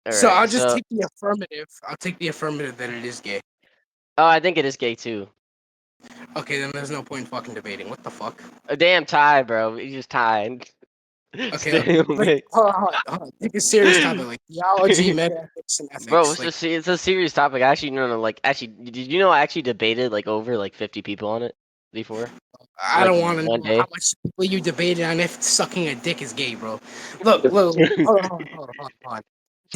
All So right. I'll just So, take the affirmative. I'll take the affirmative that it is gay. oh, I think it is gay too. Okay, then there's no point in fucking debating. What the fuck? A damn tie, bro. You just tied. Okay, okay. Like, Stalemate. hold on. Take a serious topic like theology, metaethics, and Bro, ethics. Like, it's a serious topic. Actually, no. Like, actually, did you know I actually debated like over like 50 people on it before, I like don't want to one know how day. much people you debated on if sucking a dick is gay, bro. Look. Hold on.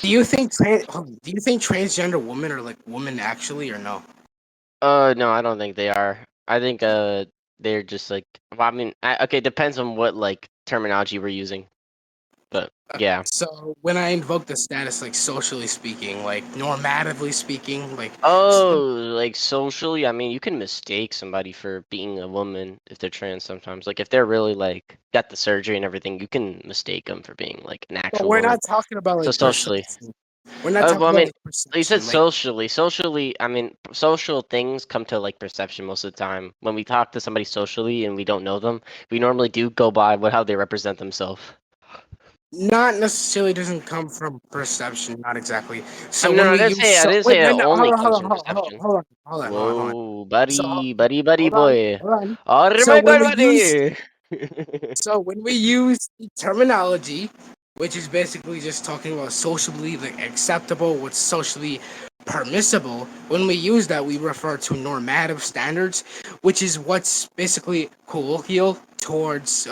Do you think transgender women are like women actually or no? No, I don't think they are. I think they're just like. Well, I mean, okay, depends on what like terminology we're using, but yeah. So when I invoke the status, like socially speaking, like normatively speaking, like some, Oh, like socially, I mean, you can mistake somebody for being a woman if they're trans sometimes. Like if they're really like got the surgery and everything, you can mistake them for being like an but actual we're woman. not talking about So like socially. perception. We're not Well, talking I about mean, like you said perception. Like socially. Socially, I mean, social things come to like perception most of the time. When we talk to somebody socially and we don't know them, we normally do go by what how they represent themselves. not necessarily doesn't come from perception, not exactly. I So mean, no, when we I use didn't wait, say it no, only comes hold from on, hold on, perception. hold on, hold on. Whoa, So buddy boy. hold on. Oh So my when god, we use buddy. So when we use the terminology, which is basically just talking about socially like acceptable, what's socially permissible, when we use that, we refer to normative standards, which is what's basically colloquial towards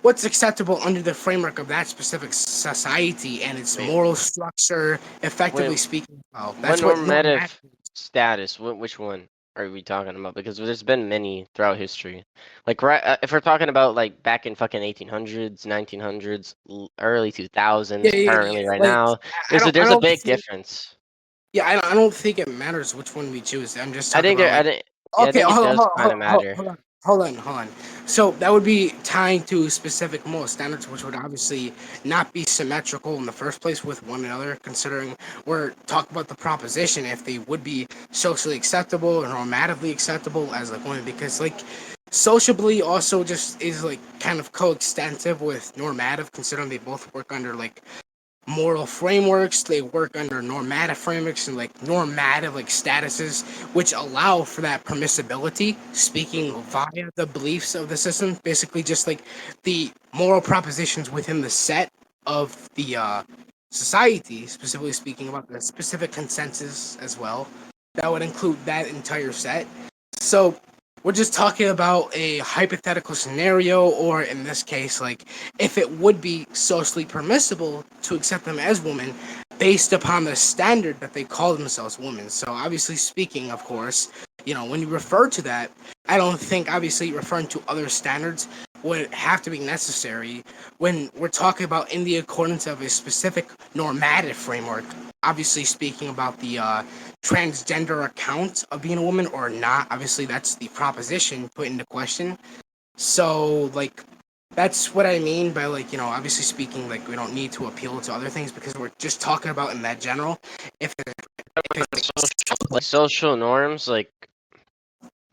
what's acceptable under the framework of that specific society and its Wait, moral structure. Effectively wait, speaking, well, what that's what normative. normative status? Which one are we talking about? Because there's been many throughout history. Like, right, if we're talking about like back in fucking 1800s, 1900s, early 2000s, currently right Like now, I there's a don't big think difference. I don't think it matters which one we choose. I'm just I talking think about there, I like think, yeah, I okay, think it does kind of matter. hold on. So that would be tying to specific moral standards, which would obviously not be symmetrical in the first place with one another. Considering we're talking about the proposition, if they would be socially acceptable or normatively acceptable as like women, because like sociably also just is like kind of coextensive with normative, considering they both work under like moral frameworks. They work under normative frameworks and like normative like statuses, which allow for that permissibility. Speaking Hmm. via the beliefs of the system, basically just like the moral propositions within the set of the society. Specifically speaking about the specific consensus as well, that would include that entire set. So we're just talking about a hypothetical scenario, or in this case, like if it would be socially permissible to accept them as women based upon the standard that they call themselves women. So, obviously, speaking, of course, when you refer to that, I don't think obviously referring to other standards would have to be necessary when we're talking about in the accordance of a specific normative framework. Obviously, speaking about the transgender account of being a woman or not, obviously, that's the proposition put into question. So, like, that's what I mean by like, obviously speaking, like we don't need to appeal to other things because we're just talking about in that general. If it's like Social norms, like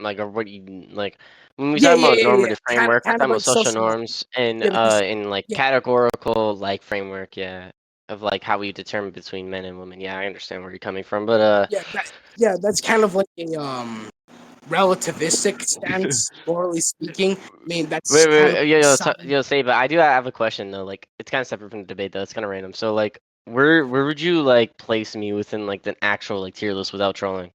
or what you like when we yeah, talk yeah, about yeah, yeah, normative framework, we're kind of talking about like social social. norms and Yeah, because in like yeah, categorical like framework, yeah, of like how we determine between men and women. Yeah, I understand where you're coming from, but yeah, that's kind of like a relativistic stance, morally speaking. I mean, that's kind of like some. say, but I do have a question though. Like, it's kind of separate from the debate though. It's kind of random. So, like, where would you like place me within like the actual like tier list without trolling?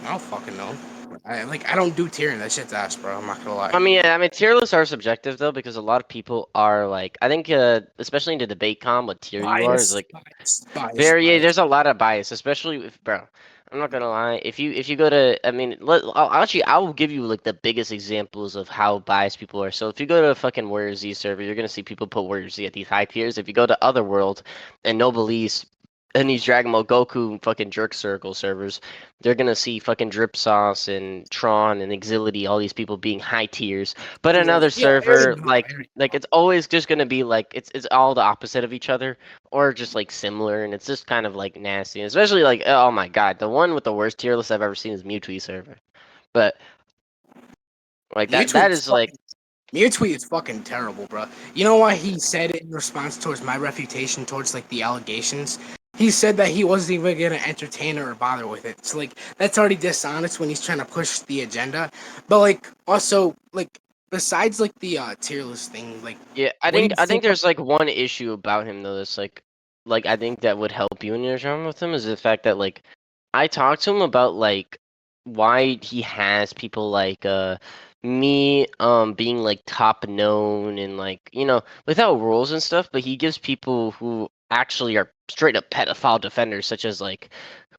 I don't fucking know. I don't do tearing. That shit's ass, bro. I'm not gonna lie. I mean, yeah, I mean, tier lists are subjective though, because a lot of people are like, I think, especially in the debate com, what tier you are is Bias, like bias, bias, very. Yeah, bias. there's a lot of bias, especially if, bro. I'm not gonna lie. If you go to, I mean, actually, I will give you like the biggest examples of how biased people are. So if you go to a fucking Warrior Z server, you're gonna see people put Warrior Z at these high tiers. If you go to Otherworld and Noblesse and these Dragon Ball Goku fucking jerk circle servers, they're gonna see fucking Drip Sauce and Tron and Exility, all these people being high tiers. But another Yeah, I already server, know. I already like it's always just gonna be like it's all the opposite of each other, or just like similar, and it's just kind of like nasty. Especially like, oh my god, the one with the worst tier list I've ever seen is Mewtwo server. But like know. that Mewtwo that is is like fucking. Your tweet is fucking terrible, bro. You know why he said in response towards my refutation towards like the allegations? He said that he wasn't even gonna entertain or bother with it. So like that's already dishonest when he's trying to push the agenda. But like also like besides like the tier list thing, like Yeah, what do you I think think of there's like one issue about him though that's like I think that would help you in your genre with him is the fact that like I talked to him about like why he has people like me being like top known and like without rules and stuff, but he gives people who actually are straight up pedophile defenders such as like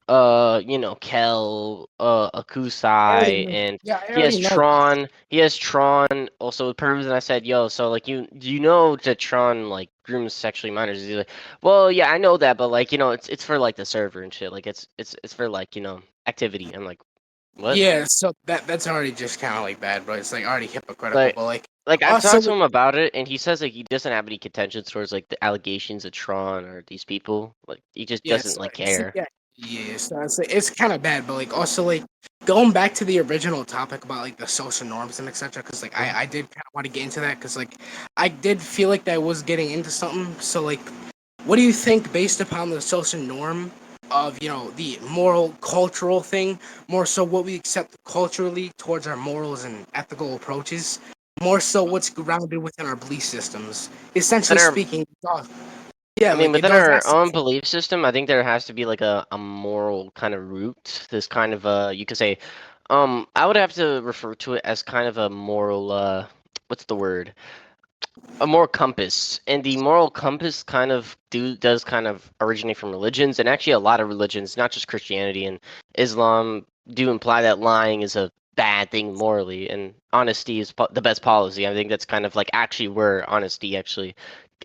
Kel, I already Akusai, know. and Yeah, I already know that. He has Tron also with Pervs, and I said, yo, so like you know that Tron like grooms sexually minors. He's like, well, yeah, I know that, but like, it's for like the server and shit. Like it's for like, activity. I'm like, what? Yeah, so that's already just kind of like bad, bro. It's like already hypocritical, Like but like I've also talked to like him about it, and he says like he doesn't have any contentions towards like the allegations of Tron or these people. Like he just yeah, doesn't so like it's care. yeah, yeah, so it's kind of bad, but like also like going back to the original topic about like the social norms and etc. Because like Mhm. I did kind of want to get into that because like I did feel like that I was getting into something. So like, what do you think based upon the social norm of the moral cultural thing, more so what we accept culturally towards our morals and ethical approaches, more so what's grounded within our belief systems. Essentially Then our speaking, yeah, I mean, like it within does our ask. own belief system, I think there has to be like a moral kind of root. This kind of you could say, I would have to refer to it as kind of a moral what's the word? A moral compass, and the moral compass kind of does kind of originate from religions, and actually a lot of religions, not just Christianity and Islam, do imply that lying is a bad thing morally, and honesty is the best policy. I think that's kind of like actually where honesty actually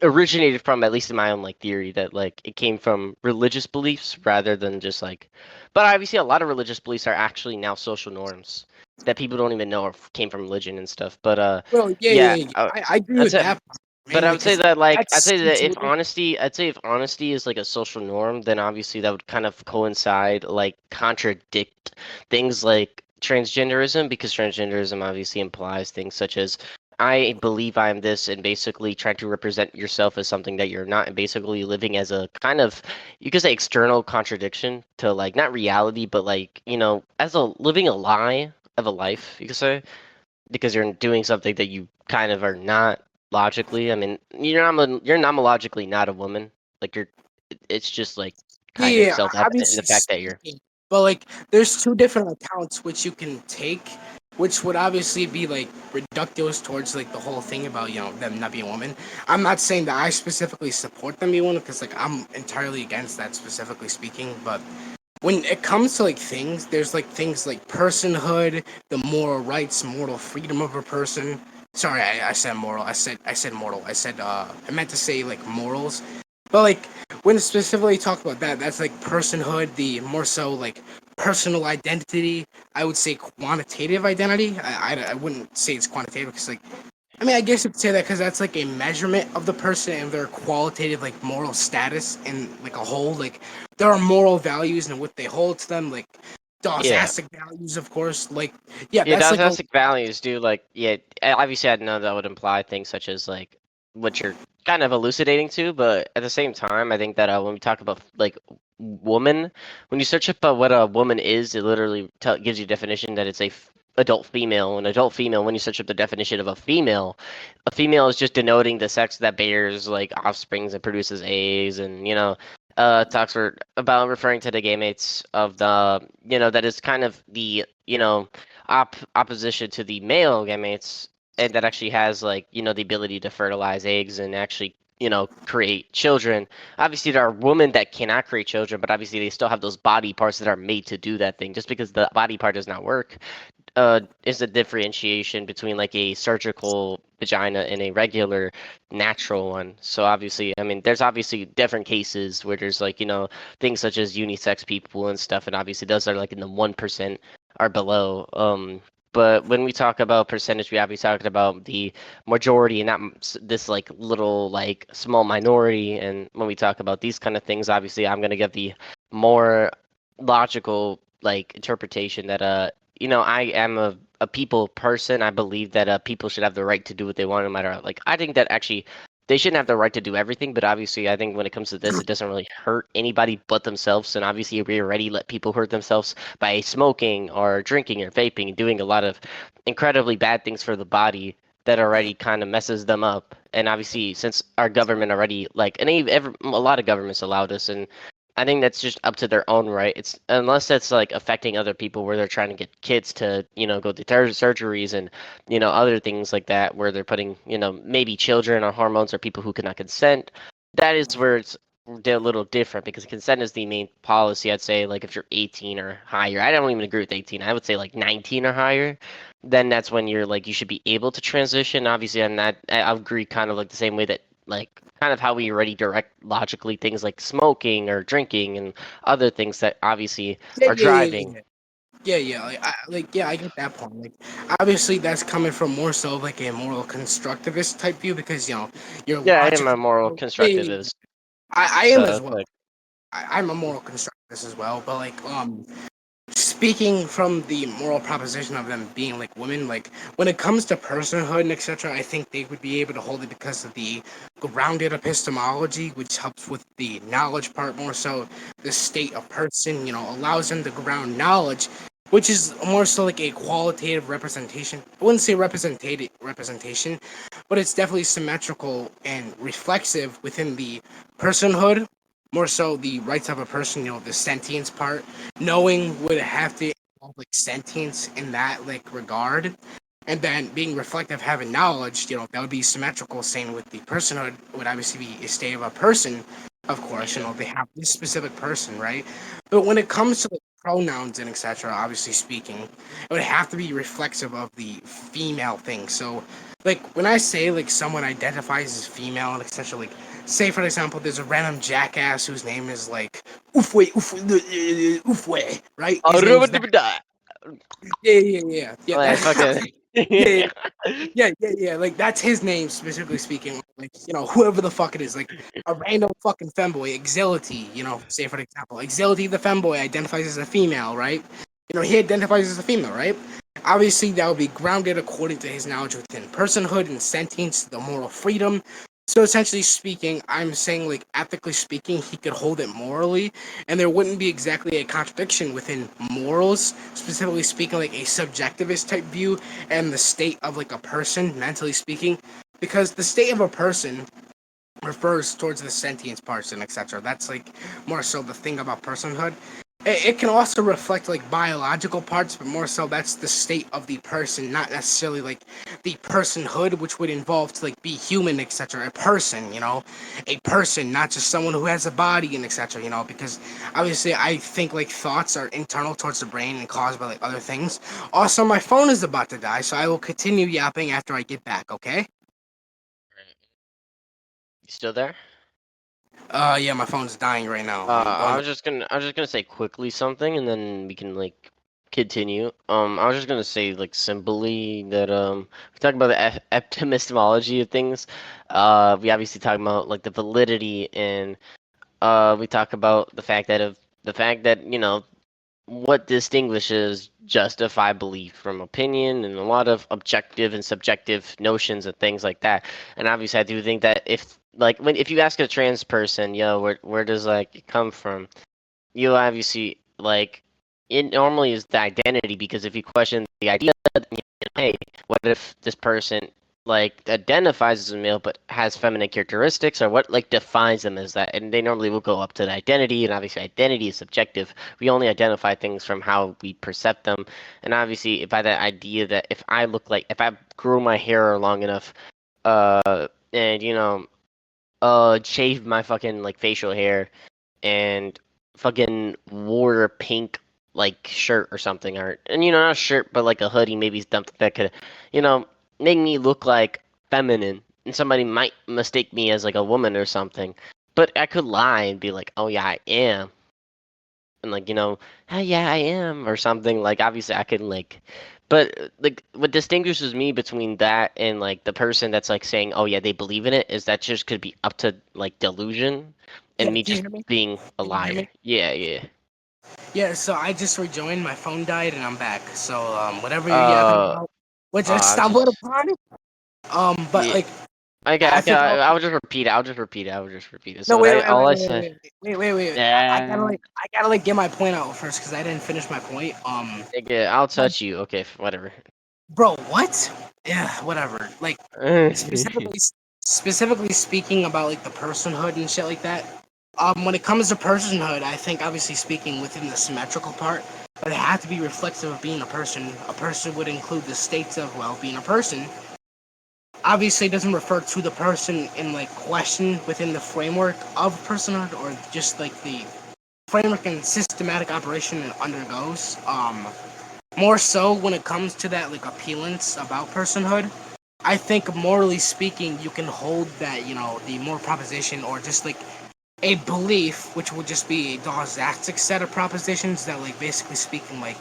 originated from, at least in my own like theory, that like it came from religious beliefs rather than just like. But obviously, a lot of religious beliefs are actually now social norms that people don't even know came from religion and stuff. But Well, yeah, yeah. yeah, yeah. I agree That's with it. that part, But I mainly would say because that like that's intuitive. I'd say if honesty is like a social norm, then obviously that would kind of coincide like contradict things like transgenderism, because transgenderism obviously implies things such as I believe I'm this, and basically trying to represent yourself as something that you're not, and basically living as a kind of, you could say, external contradiction to like not reality, but like as a living a lie of a life, you could say, because you're doing something that you kind of are not logically. I mean, you're nomologically not a woman. Like it's just like Yeah, kind of yeah, self-evident in the obviously fact that you're. speaking, but like there's two different accounts which you can take, which would obviously be like reductive towards like the whole thing about them not being a woman. I'm not saying that I specifically support them being women because like I'm entirely against that specifically speaking, but when it comes to like things, there's like things like personhood, the moral rights, moral freedom of a person. Sorry, I said moral. I said mortal. I meant to say like morals. But like when specifically talk about that, that's like personhood, the more so like personal identity. I would say quantitative identity. I wouldn't say it's quantitative because like I mean, I guess you could say that because that's like a measurement of the person and their qualitative, like moral status in like a whole. Like there are moral values and what they hold to them, like Yeah. Dawsastic values, of course. Like yeah, Yeah, that's like a diagnostic values do like, yeah, obviously I know that would imply things such as like what you're kind of elucidating to, but at the same time, I think that when we talk about like woman, when you search up what a woman is, it literally gives you a definition that it's a adult female. An adult female, when you search up the definition of a female is just denoting the sex that bears like offsprings and produces eggs, and talks about referring to the gametes of the that is kind of the opposition to the male gametes, and that actually has like the ability to fertilize eggs and actually create children. Obviously there are women that cannot create children, but obviously they still have those body parts that are made to do that thing. Just because the body part does not work is a differentiation between like a surgical vagina and a regular natural one. So obviously, I mean, there's obviously different cases where there's like, things such as unisex people and stuff, and obviously those are like in the 1% or below. But when we talk about percentage, we obviously talking about the majority and not this like little like small minority. And when we talk about these kind of things, obviously I'm gonna give the more logical like interpretation that I am a people person. I believe that people should have the right to do what they want, no matter like. I think that actually they shouldn't have the right to do everything, but obviously, I think when it comes to this, it doesn't really hurt anybody but themselves. And obviously, we already let people hurt themselves by smoking or drinking or vaping and doing a lot of incredibly bad things for the body that already kind of messes them up. And obviously, since our government already a lot of governments allowed us, and I think that's just up to their own right. It's unless that's like affecting other people where they're trying to get kids to, go through surgeries and, other things like that where they're putting, maybe children on hormones or people who cannot consent. That is where it's a little different because consent is the main policy. I'd say like if you're 18 or higher, I don't even agree with 18. I would say like 19 or higher, then that's when you're like you should be able to transition. Obviously, on that, I agree kind of like the same way that like kind of how we already direct logically things like smoking or drinking and other things that obviously Yeah, are yeah, yeah, driving. yeah. Yeah, yeah, I get that point. Like, obviously, that's coming from more so of, like, a moral constructivist type view because you're Yeah, I am a logical. moral Yeah, yeah, yeah. constructivist. I am So as it's well. like, I'm a moral constructivist as well, but like, speaking from the moral proposition of them being like women, like when it comes to personhood and etc., I think they would be able to hold it because of the grounded epistemology, which helps with the knowledge part more so. The state of person, allows them to ground knowledge, which is more so like a qualitative representation. I wouldn't say representation, but it's definitely symmetrical and reflexive within the personhood. More so the rights of a person, the sentience part knowing would have to involve like sentience in that like regard, and then being reflective, having knowledge, that would be symmetrical. Same with the personhood would obviously be a state of a person. Of course, yeah, they have this specific person, right? But when it comes to like pronouns and etc., obviously speaking, it would have to be reflexive of the female thing. So, like when I say like someone identifies as female and etc., like say for example, there's a random jackass whose name is like Oofway, right? His name's that. Yeah, yeah, yeah, yeah. like That. fucking. Yeah, yeah, yeah, yeah. Like that's his name specifically speaking. Like whoever the fuck it is, like a random fucking femboy, Exility. Say for example, Exility the femboy identifies as a female, right? He identifies as a female, right? Obviously, that would be grounded according to his knowledge within personhood and sentience, the moral freedom. So essentially speaking, I'm saying like ethically speaking, he could hold it morally, and there wouldn't be exactly a contradiction within morals, specifically speaking, like a subjectivist type view and the state of like a person, mentally speaking, because the state of a person refers towards the sentience parts and etc. That's like more so the thing about personhood. It can also reflect like biological parts, but more so that's the state of the person, not necessarily like the personhood, which would involve to like be human, etc. A person, a person, not just someone who has a body and etc. Because obviously I think like thoughts are internal towards the brain and caused by like other things. Also, my phone is about to die, so I will continue yapping after I get back. Okay? You still there? Yeah, my phone's dying right now. I'm going to. I was just gonna say quickly something, and then we can like continue. I was just gonna say like simply that we talk about the epistemology of things. We obviously talk about like the validity, and we talk about the fact that what distinguishes justified belief from opinion and a lot of objective and subjective notions and things like that. And obviously, I do think that if you ask a trans person, where does like it come from? You obviously like it normally is the identity because if you question the idea, then hey, what if this person like identifies as a male but has feminine characteristics or what like defines them as that? And they normally will go up to the identity, and obviously identity is subjective. We only identify things from how we perceive them, and obviously by that idea that if I grew my hair long enough, and shave my fucking like facial hair and fucking wore a pink like shirt or something, or and not a shirt but like a hoodie, maybe something that could, you know, make me look like feminine, and somebody might mistake me as like a woman or something. But I could lie and be like, oh yeah, I am, and like oh yeah, I am or something. Like obviously I could like, but like what distinguishes me between that and like the person that's like saying, oh yeah, they believe in it, is that just could be up to like delusion Yeah, and me can you just hear me? being a Can you hear liar. me? Yeah, yeah. Yeah, so I just rejoined. My phone died, and I'm back. So whatever you're yapping Uh, about, which I I stumbled just upon it. But yeah. like Okay, I okay. think I'll. I'll just repeat it. I'll just repeat it. I will just repeat it. No, So what wait, I wait, all wait, I wait, said. wait, wait, wait, wait, wait. Yeah. I gotta like get my point out first because I didn't finish my point. Okay, I'll Like, touch you. Okay, whatever. bro, what? Yeah, whatever. Like specifically, specifically speaking about like the personhood and shit like that. When it comes to personhood, I think obviously speaking within the symmetrical part, but it had to be reflexive of being a person. A person would include the states of well being a person. Obviously, it doesn't refer to the person in like question within the framework of personhood or just like the framework and systematic operation it undergoes. More so when it comes to that like appealance about personhood. I think morally speaking, you can hold that the moral proposition or just like a belief, which would just be a dogmatic set of propositions that like basically speaking like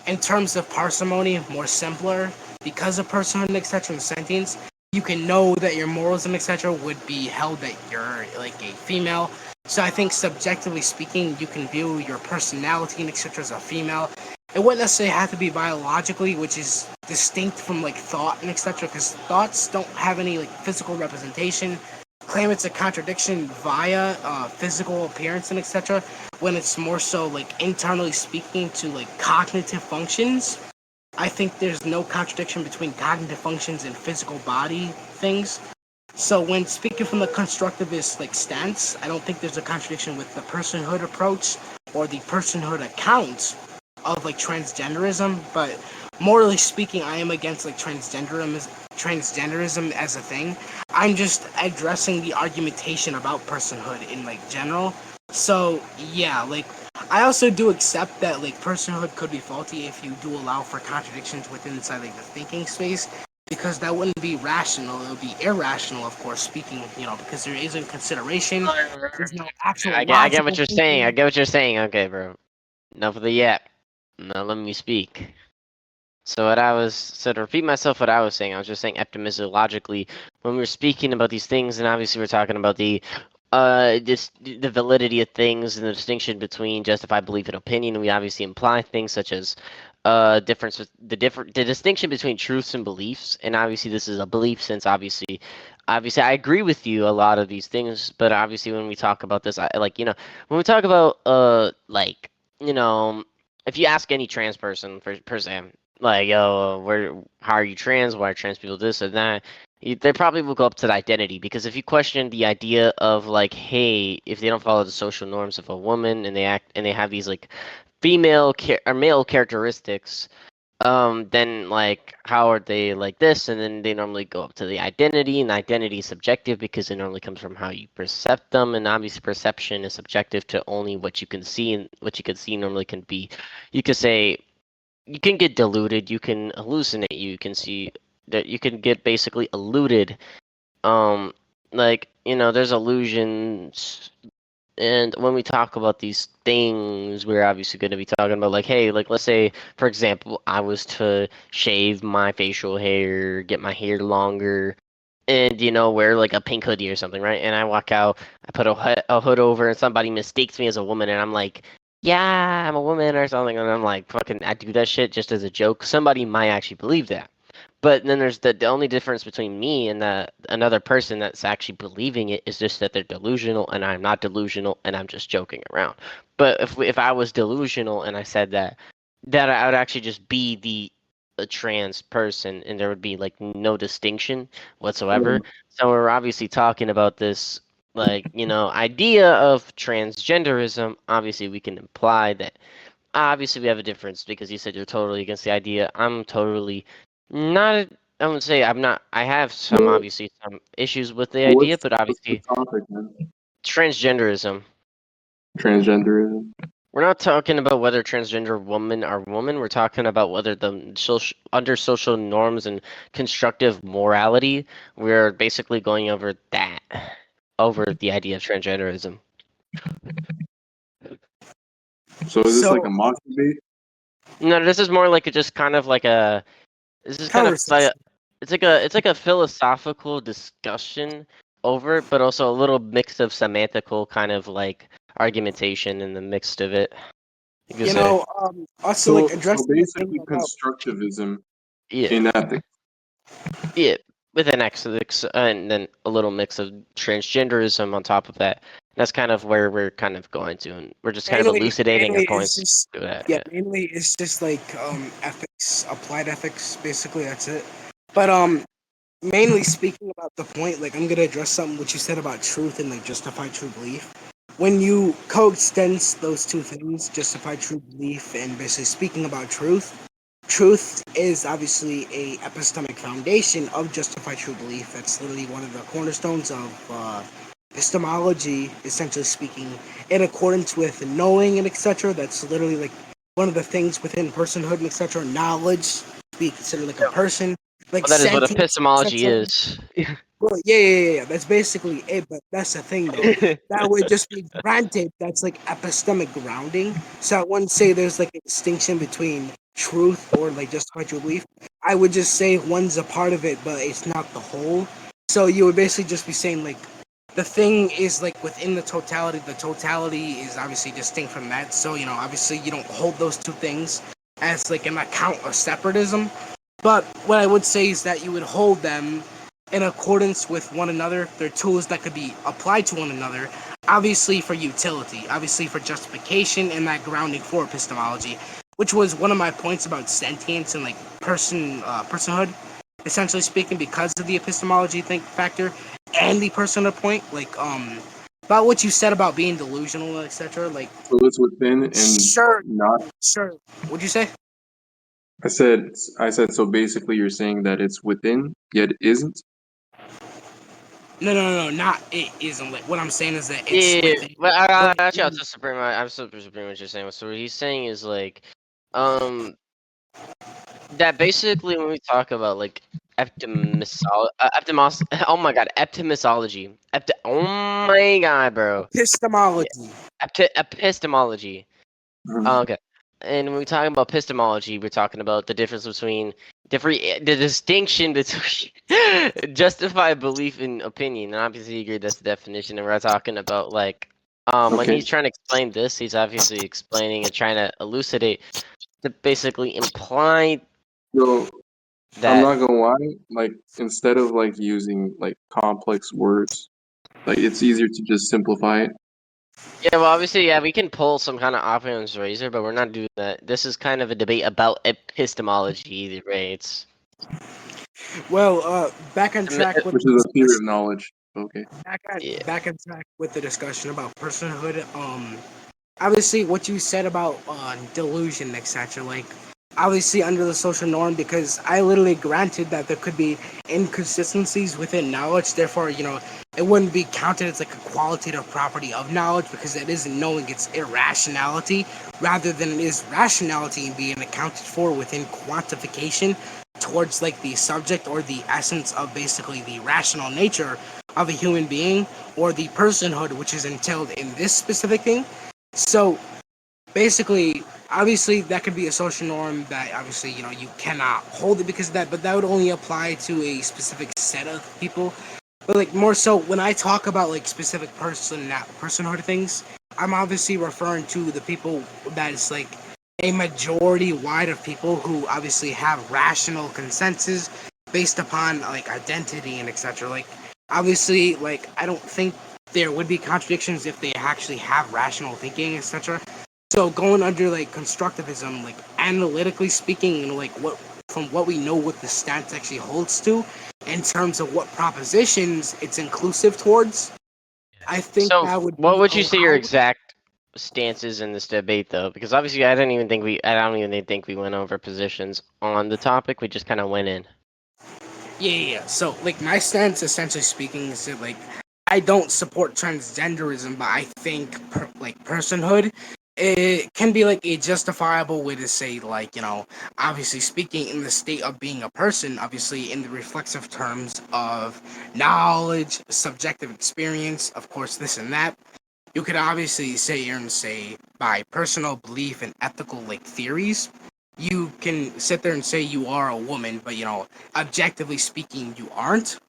in terms of parsimony, more simpler because of personhood and etc. and sentience. You can know that your morals and etc. would be held that you're like a female. So I think subjectively speaking, you can view your personality and etc. as a female. It wouldn't necessarily have to be biologically, which is distinct from like thought and etc. Because thoughts don't have any like physical representation. Claim it's a contradiction via physical appearance and etc. When it's more so like internally speaking to like cognitive functions. I think there's no contradiction between cognitive functions and physical body things. So when speaking from the constructivist like stance, I don't think there's a contradiction with the personhood approach or the personhood account of like transgenderism. But morally speaking, I am against like transgenderism as a thing. I'm just addressing the argumentation about personhood in like general. So yeah, like I also do accept that like personhood could be faulty if you do allow for contradictions within inside like the thinking space because that wouldn't be rational. It would be irrational, of course, speaking, because there isn't consideration. There's no actual I get what logical you're saying. I thinking. get what you're saying. Okay, bro. Enough of the yap. Now let me speak. So to repeat myself, what I was saying, I was just saying optimistically, when we're speaking about these things, and obviously we're talking about the validity of things and the distinction between justified belief and opinion. We obviously imply things such as the distinction between truths and beliefs, and obviously this is a belief since obviously I agree with you a lot of these things, but obviously when we talk about this, I like when we talk about like you know if you ask any trans person per se, like yo, how are you trans? Why are trans people this and that? They probably will go up to the identity because if you question the idea of like, hey, if they don't follow the social norms of a woman and they act and they have these like or male characteristics, then like how are they like this? And then they normally go up to the identity, and identity is subjective because it normally comes from how you perceive them, and obviously perception is subjective to only what you can see, and what you can see normally can be, you could say you can get deluded, you can hallucinate, you can see that you can get basically eluded. Um, like there's illusions, and when we talk about these things, we're obviously going to be talking about like, hey, like let's say, for example, I was to shave my facial hair, get my hair longer, and wear like a pink hoodie or something, right? And I walk out, I put a hood over, and somebody mistakes me as a woman, and I'm like, yeah, I'm a woman or something, and I'm like, fucking, I do that shit just as a joke. Somebody might actually believe that. But then there's the only difference between me and another person that's actually believing it is just that they're delusional and I'm not delusional and I'm just joking around. But if I was delusional and I said that I would actually just be a trans person and there would be like no distinction whatsoever. So we're obviously talking about this like idea of transgenderism. Obviously we can imply that obviously we have a difference because you said you're totally against the idea. I'm totally not. I would say I'm not. I have some What obviously some issues with the idea, what's but what's the obviously topic, man? transgenderism. Transgenderism. We're not talking about whether transgender women are women. We're talking about whether under social norms and constructive morality, we're basically going over the idea of transgenderism. So is this like a So mock debate? No, this is more like just kind of like a This is kind of conversation. it's like a philosophical discussion over it, but also a little mix of semantical kind of like argumentation in the mix of it. You could say. Also like So addressing the thing basically, about constructivism Yeah. in ethics. Yeah, with an X and then a little mix of transgenderism on top of that. That's kind of where we're kind of going to, and we're just kind of elucidating our mainly it's points just to that. yeah, Yeah. mainly it's just like ethics, applied ethics, basically that's it. But mainly speaking about the point, like I'm gonna address something what you said about truth and like justify true belief. When you coextend those two things, justify true belief and basically speaking about truth, truth is obviously a epistemic foundation of justified true belief. That's literally one of the cornerstones of epistemology, essentially speaking, in accordance with knowing and etc. That's literally like one of the things within personhood and etc. Knowledge, be considered like a person, like Well, that is what sentience, epistemology etc. is. Well, yeah. That's basically it. But that's the thing, though. That would just be granted. That's like epistemic grounding. So I wouldn't say there's like a distinction between truth or like justified true belief. I would just say one's a part of it, but it's not the whole. So you would basically just be saying like the thing is like within the totality. The totality is obviously distinct from that. So obviously you don't hold those two things as like an account of separatism. But what I would say is that you would hold them in accordance with one another. They're tools that could be applied to one another, obviously for utility, obviously for justification, and that grounding for epistemology, which was one of my points about sentience and like personhood, essentially speaking, because of the epistemology factor and the personhood point, like about what you said about being delusional, etc. Like, So it's within and sure, not. sure. What'd you say? I said. I said. So basically, you're saying that it's within yet isn't. No, not it isn't. Like, what I'm saying is that it's Yeah, within. but But actually, I'll just supreme. I'm still supreme what you're saying. So what he's saying is like, um, that basically when we talk about like oh my god, oh my god, bro. Yeah, epistemology. epistemology. Mhm. Oh, okay. And when we're talking about epistemology, we're talking about the difference between the distinction between justified belief and opinion. And obviously, you agree that's the definition. And we're talking about like, when Okay. he's trying to explain this, he's obviously explaining and trying to elucidate to basically imply So I'm that. not gonna lie. Like instead of like using like complex words, like it's easier to just simplify it. Yeah, well, obviously, yeah, we can pull some kind of Occam's razor, but we're not doing that. This is kind of a debate about epistemology, either way. Well, back on It's a, track with Which the is a theory of discussion. knowledge. Okay. yeah. Back on track with the discussion about personhood. Obviously, what you said about delusion, etc. Like, obviously, under the social norm, because I literally granted that there could be inconsistencies within knowledge. Therefore, it wouldn't be counted as like a qualitative property of knowledge because it isn't knowing its irrationality rather than it is rationality and being accounted for within quantification towards like the subject or the essence of basically the rational nature of a human being or the personhood which is entailed in this specific thing. So basically, obviously, that could be a social norm that obviously you cannot hold it because of that, but that would only apply to a specific set of people. But like more so when I talk about like specific personhood things, I'm obviously referring to the people that is like a majority wide of people who obviously have rational consensus based upon like identity and etc. Like obviously, like I don't think there would be contradictions if they actually have rational thinking, etc. So going under like constructivism, like analytically speaking, and like what from what we know what the stance actually holds to, in terms of what propositions it's inclusive towards, I think So, that would what be would you say your allowed. exact stance is in this debate, though? Because obviously, I don't even think we went over positions on the topic. We just kind of went in. Yeah. So like my stance, essentially speaking, is that like I don't support transgenderism, but I think like personhood. It can be like a justifiable way to say, like, obviously speaking in the state of being a person, obviously in the reflexive terms of knowledge, subjective experience, of course, this and that. You could obviously sit here and say, by personal belief and ethical, like, theories, you can sit there and say you are a woman, but, objectively speaking, you aren't.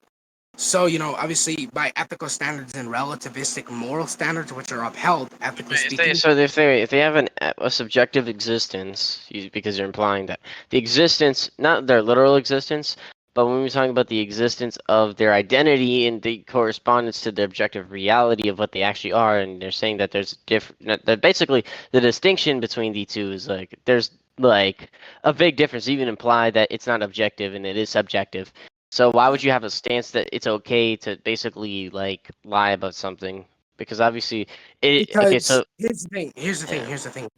So, obviously, by ethical standards and relativistic moral standards, which are upheld, ethically But if they speaking. so if they have a subjective existence, because you're implying that the existence, not their literal existence, but when we're talking about the existence of their identity and the correspondence to the objective reality of what they actually are, and they're saying that there's different, that basically the distinction between the two is like there's like a big difference, even imply that it's not objective and it is subjective. So why would you have a stance that it's okay to basically like lie about something? Because obviously okay, Because so here's the thing. yeah, Here's the thing.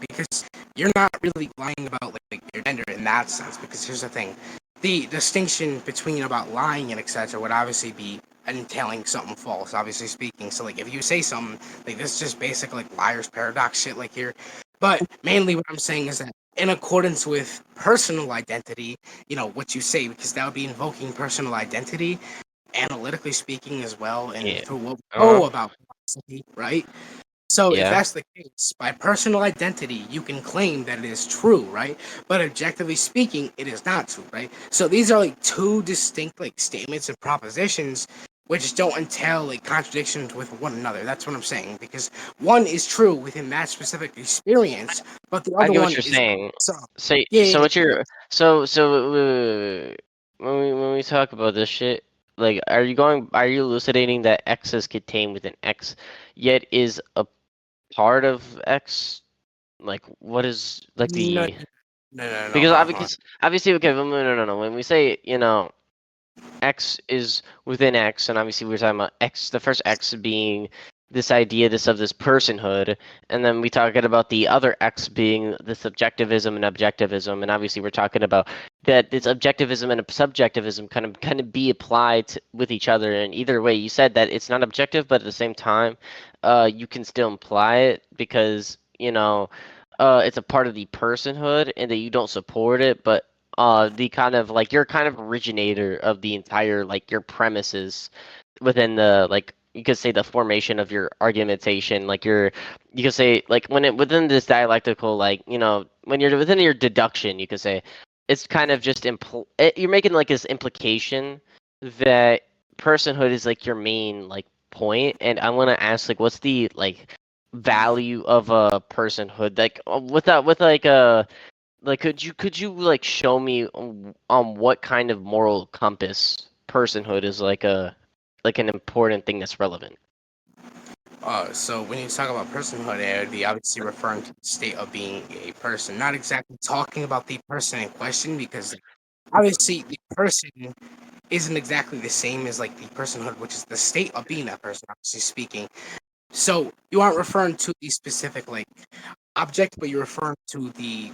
Because you're not really lying about like your gender in that sense. Because here's the thing, the distinction between about lying and etc. would obviously be entailing something false. Obviously speaking. So like if you say something like this, is just basic like liar's paradox shit like here. But mainly what I'm saying is that in accordance with personal identity, what you say, because that would be invoking personal identity analytically speaking as well, and yeah, through what we uh-huh, know about philosophy, right? So if yeah. that's the case, by personal identity, you can claim that it is true, right? But objectively speaking, it is not true, right? So these are like two distinct like statements and propositions which don't entail like contradictions with one another. That's what I'm saying. Because one is true within that specific experience, but the I other get what one you're is not. saying. So Say yeah, so. yeah, What you're when we talk about this shit, like, are you elucidating that X is contained within X, yet is a part of X? Like, what is like no, the no, because hold on, hold on. obviously okay, no. When we say X is within X, and obviously we're talking about X, the first X being this idea, of this personhood, and then we talking about the other X being the subjectivism and objectivism, and obviously we're talking about that this objectivism and subjectivism kind of be applied with each other, and either way, you said that it's not objective, but at the same time, you can still imply it because it's a part of the personhood, and that you don't support it, but the kind of like you're kind of originator of the entire like your premises within the like you could say the formation of your argumentation, like you could say like when it within this dialectical, like when you're within your deduction, you could say it's kind of just you're making like this implication that personhood is like your main like point. And I want to ask, like, what's the like value of a personhood, like with like a like, could you like show me on what kind of moral compass personhood is like an important thing that's relevant? So when you talk about personhood, it would be obviously referring to the state of being a person, not exactly talking about the person in question, because obviously the person isn't exactly the same as like the personhood, which is the state of being that person, obviously speaking. So you aren't referring to the specific like object, but you're referring to the,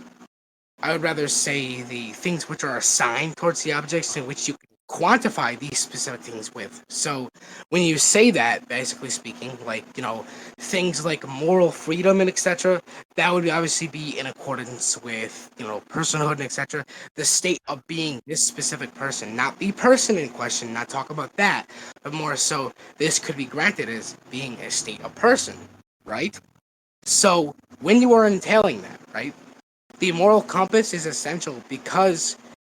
I would rather say, the things which are assigned towards the objects in which you can quantify these specific things with. So when you say that, basically speaking, like, things like moral freedom and etc., that would obviously be in accordance with, personhood and etc., the state of being this specific person, not the person in question, not talk about that, but more so this could be granted as being a state of person, right? So when you are entailing that, right? The moral compass is essential because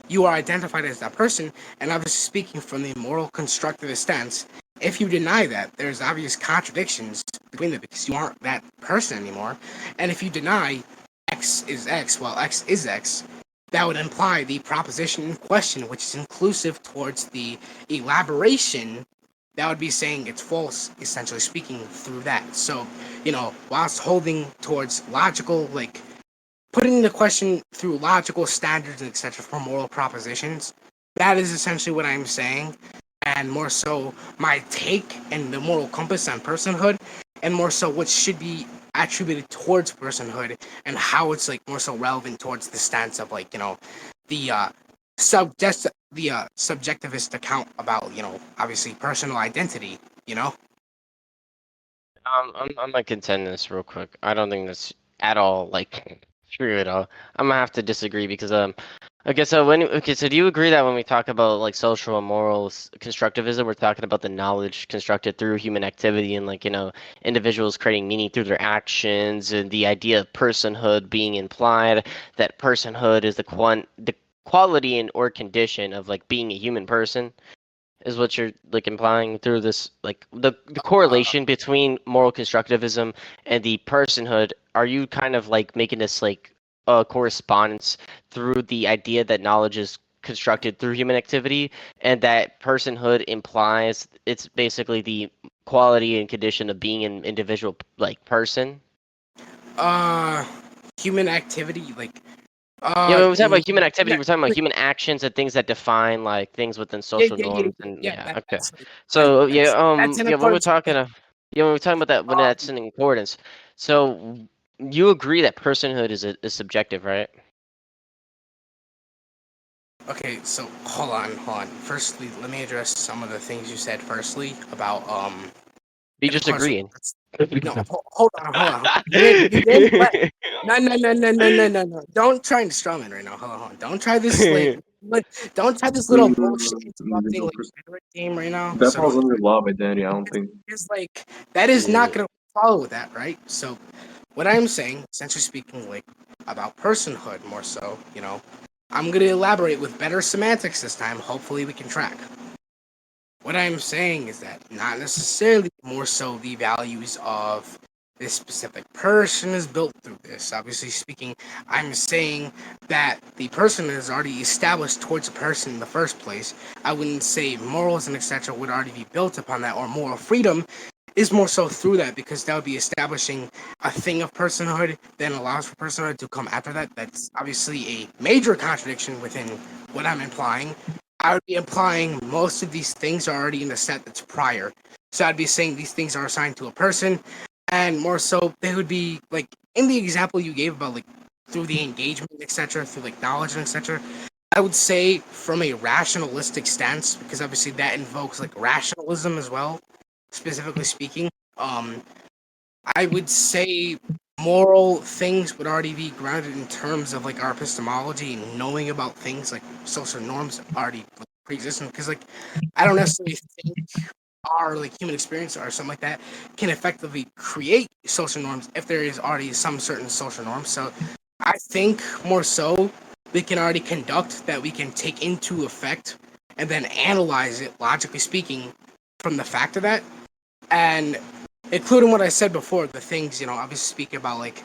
you are identified as that person, and I was speaking from the moral constructivist stance. If you deny that, there's obvious contradictions between them because you aren't that person anymore. And if you deny X is X while X is X, that would imply the proposition in question, which is inclusive towards the elaboration. That would be saying it's false, essentially speaking, through that. So, whilst holding towards logical, like putting the question through logical standards and etc. for moral propositions. That is essentially what I'm saying, and more so my take and the moral compass on personhood, and more so what should be attributed towards personhood and how it's like more so relevant towards the stance of like the subjectivist account about obviously personal identity. You know. I'm gonna contend this real quick. I don't think that's at all like true at all. I'm gonna have to disagree because okay, so so do you agree that when we talk about like social and moral constructivism, we're talking about the knowledge constructed through human activity and like individuals creating meaning through their actions, and the idea of personhood being implied, that personhood is the quality and or condition of like being a human person. is what you're like implying through this, like the Uh, correlation between moral constructivism and the personhood. Are you kind of like making this like a correspondence through the idea that knowledge is constructed through human activity, and that personhood implies it's basically the quality and condition of being an individual like person? uh, human activity, like, Yeah, when we talk mm, about human activity, yeah, we're talking about like, human actions and things that define like things within yeah, social yeah, yeah, norms yeah, and yeah. yeah, That, okay. that's like, So that's in yeah, when we're accordance with talking yeah, when we're talking about that when that's um, in accordance. So you agree that personhood is subjective, right? okay, so hold on. Firstly, let me address some of the things you said. Firstly, about You in just accordance with agreeing. no, hold on. You didn't let. No, no, no, no, no, no, no, no. Don't try and strawman right now. Hold on. Don't try this don't try this little bullshit interrupting Individual like rhetoric game right now. That So falls don't under try. law of identity. I don't think. It's like that is not Yeah. gonna follow with that, right? So what I'm saying, essentially speaking, like about personhood more so, I'm gonna elaborate with better semantics this time. Hopefully we can track. What I'm saying is that not necessarily more so the values of this specific person is built through this. Obviously speaking, I'm saying that the person is already established towards a person in the first place. I wouldn't say morals and etc. would already be built upon that, or moral freedom is more so through that, because that would be establishing a thing of personhood then allows for personhood to come after that. That's obviously a major contradiction within what I'm implying. I would be implying most of these things are already in the set that's prior. So I'd be saying these things are assigned to a person, and more so they would be like in the example you gave about like through the engagement, etc., through like knowledge and etc. I would say from a rationalistic stance, because obviously that invokes like rationalism as well, specifically speaking. Um, I would say moral things would already be grounded in terms of like our epistemology and knowing about things like social norms already like, pre-existing. Because like I don't necessarily think our like human experience or something like that can effectively create social norms if there is already some certain social norms. So I think more so we can already conduct that we can take into effect and then analyze it logically speaking from the fact of that, and including what I said before, the things obviously speaking about like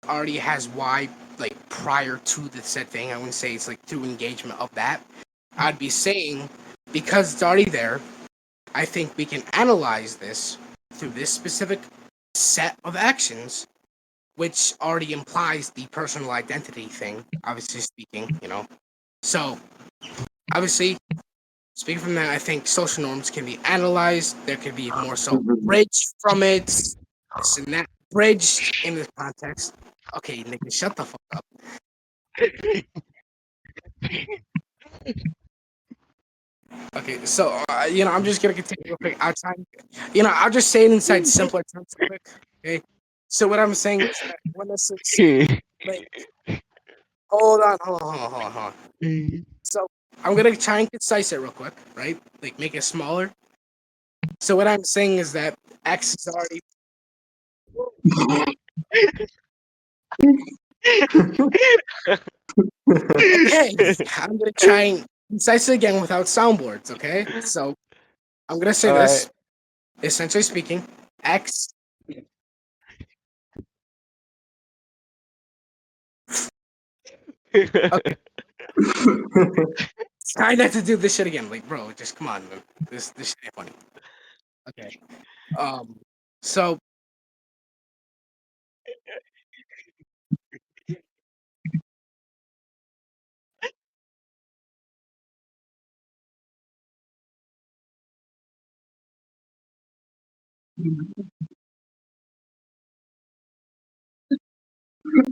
already has why like prior to the said thing. I wouldn't say it's like through engagement of that. I'd be saying because it's already there. I think we can analyze this through this specific set of actions, which already implies the personal identity thing. Obviously speaking. So obviously speaking from that, I think social norms can be analyzed. There could be more so bridge from it, this and that. Bridged in this context. Okay, nigga, shut the fuck up. Okay, so I'm just gonna continue real quick. I'll try. I'll just say it inside simpler terms real quick. Okay. So what I'm saying is that when this is like, hold on. So I'm gonna try and concise it real quick, right? Like make it smaller. So what I'm saying is that X is already okay. I'm gonna try and concise it again without soundboards. Okay. So I'm gonna say All this. right. Essentially speaking, X. Okay. Try not to do this shit again. Like, bro, just come on, man. This shit ain't funny. Okay. Um. So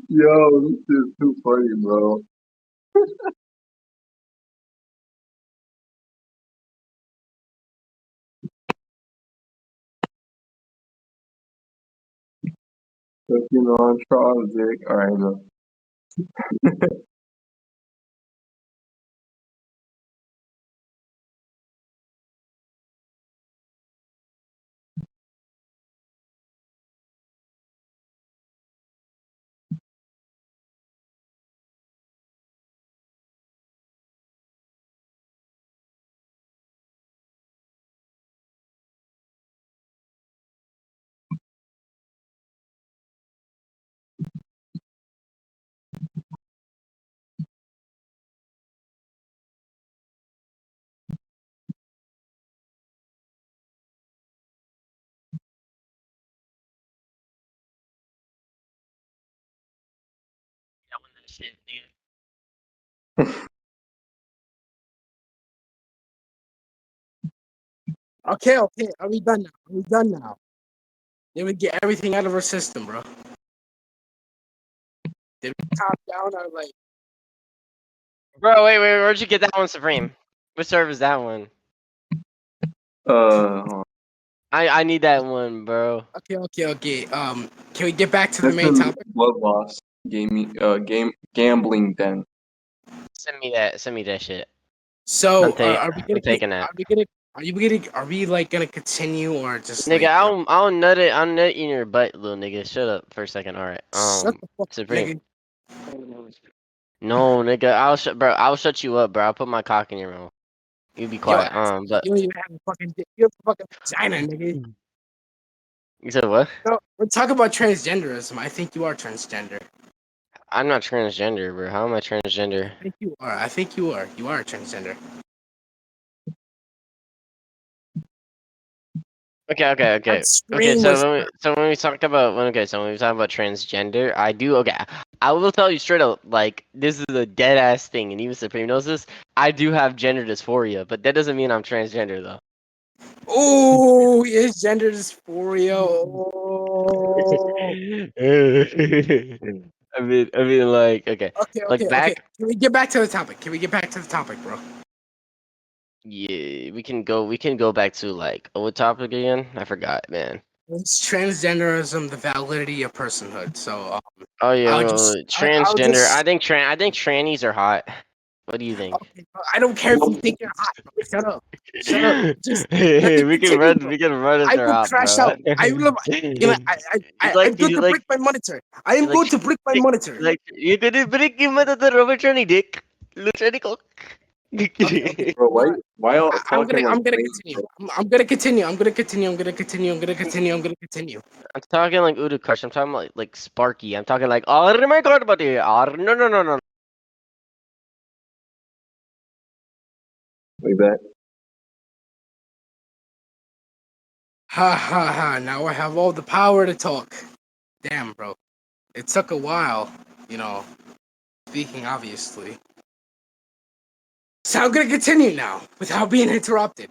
Yo, this is too funny, bro. On Charles Dick. All right, bro. shit, dude. Okay, okay. Are we done now? Are we done now? Did we get everything out of our system, bro? Did we top down our like? Bro, wait, where'd you get that one, Supreme? What server is that one? hold on. I need that one, bro. Okay, okay, okay. Can we get back to the That's main in topic? Blood Loss gaming gambling den. Send me that. Send me that shit. So, are we I'm gonna taking that. are we like gonna continue or just Nigga, like I'll nut it. I'll nut in your butt, little nigga. Shut up for a second. All right. shut the fuck up, Supreme. nigga? No, nigga. I'll shut you up, bro. I'll put my cock in your mouth. You be Yo, quiet. But you don't even have a fucking dick. You have a fucking vagina, nigga. you said what? No, we're talking about transgenderism. I think you are transgender. I'm not transgender, bro. How am I transgender? I think you are. I think you are. You are a transgender. Okay. That scream So was. when we talk about so when we talk about transgender, I do okay. I will tell you straight up, like this is a dead ass thing, and even Supreme knows this. I do have gender dysphoria, but that doesn't mean I'm transgender though. Oh, his gender dysphoria. Oh. I mean, like okay, Okay, like okay, okay. back. Can we get back to the topic? Can we get back to the topic, bro? Yeah, we can go. We can go back to like what topic again? I forgot, man. It's transgenderism, the validity of personhood. So, Oh yeah, well, I'll transgender. just. I think trannies are hot. What do you think? Okay, bro, I don't care if you think you're hot, bro. Shut up. Shut up. Just let me We can continue, run. bro. We can run if I they're will hot, crash bro. out. I will. You know, I'm going You to break my monitor. I am like going to break my monitor. you gonna break him out of the Robert Johnny dick. Literally cock. Okay, okay. Bro, You know what? why y'all talking like I'm gonna crazy, continue. bro? I'm gonna continue. I'm gonna continue. I'm gonna continue. I'm gonna continue. I'm gonna continue. I'm talking like Udacrush. I'm talking like Sparky. I'm talking like oh my god, buddy. Oh no. Like that. Ha ha ha. Now I have all the power to talk. Damn, bro. It took a while, you know, speaking obviously. So I'm gonna continue now without being interrupted.